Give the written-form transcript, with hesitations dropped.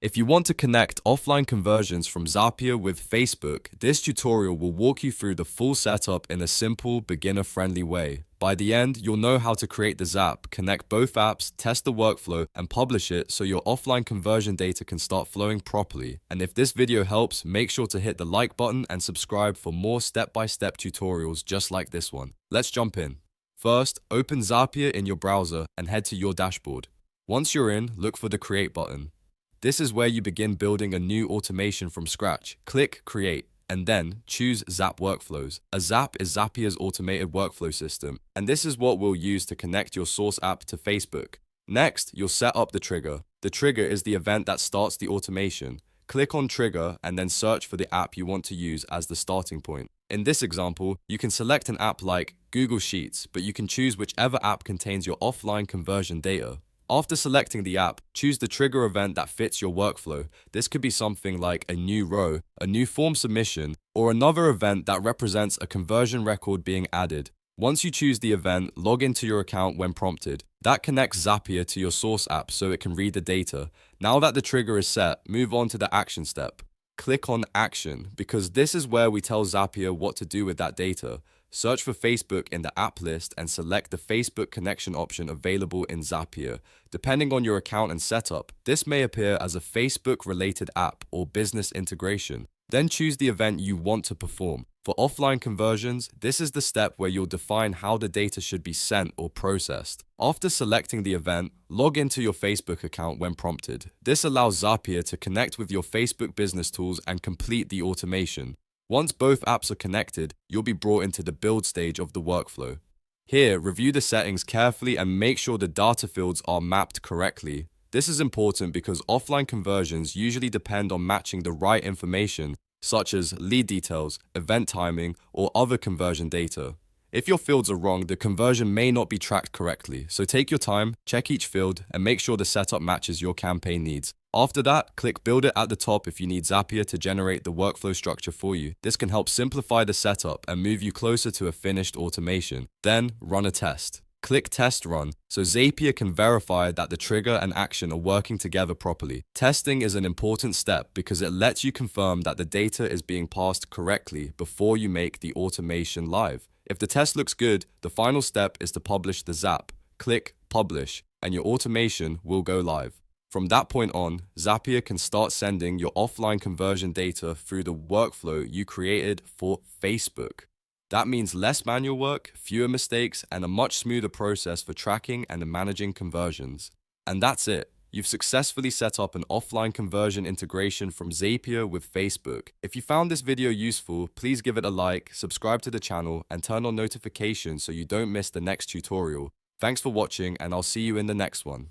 If you want to connect offline conversions from Zapier with Facebook, this tutorial will walk you through the full setup in a simple, beginner-friendly way. By the end, you'll know how to create the Zap, connect both apps, test the workflow, and publish it so your offline conversion data can start flowing properly. And if this video helps, make sure to hit the like button and subscribe for more step-by-step tutorials just like this one. Let's jump in. First, open Zapier in your browser and head to your dashboard. Once you're in, look for the Create button. This is where you begin building a new automation from scratch. Click Create, and then choose Zap Workflows. A Zap is Zapier's automated workflow system, and this is what we'll use to connect your source app to Facebook. Next, you'll set up the trigger. The trigger is the event that starts the automation. Click on Trigger and then search for the app you want to use as the starting point. In this example, you can select an app like Google Sheets, but you can choose whichever app contains your offline conversion data. After selecting the app, choose the trigger event that fits your workflow. This could be something like a new row, a new form submission, or another event that represents a conversion record being added. Once you choose the event, log into your account when prompted. That connects Zapier to your source app so it can read the data. Now that the trigger is set, move on to the action step. Click on Action, because this is where we tell Zapier what to do with that data. Search for Facebook in the app list and select the Facebook connection option available in Zapier. Depending on your account and setup, this may appear as a Facebook-related app or business integration. Then choose the event you want to perform. For offline conversions, this is the step where you'll define how the data should be sent or processed. After selecting the event, log into your Facebook account when prompted. This allows Zapier to connect with your Facebook business tools and complete the automation. Once both apps are connected, you'll be brought into the build stage of the workflow. Here, review the settings carefully and make sure the data fields are mapped correctly. This is important because offline conversions usually depend on matching the right information, such as lead details, event timing, or other conversion data. If your fields are wrong, the conversion may not be tracked correctly, so take your time, check each field, and make sure the setup matches your campaign needs. After that, click Build It at the top if you need Zapier to generate the workflow structure for you. This can help simplify the setup and move you closer to a finished automation. Then, run a test. Click Test Run, so Zapier can verify that the trigger and action are working together properly. Testing is an important step because it lets you confirm that the data is being passed correctly before you make the automation live. If the test looks good, the final step is to publish the Zap. Click Publish, and your automation will go live. From that point on, Zapier can start sending your offline conversion data through the workflow you created for Facebook. That means less manual work, fewer mistakes, and a much smoother process for tracking and managing conversions. And that's it. You've successfully set up an offline conversion integration from Zapier with Facebook. If you found this video useful, please give it a like, subscribe to the channel, and turn on notifications so you don't miss the next tutorial. Thanks for watching, and I'll see you in the next one.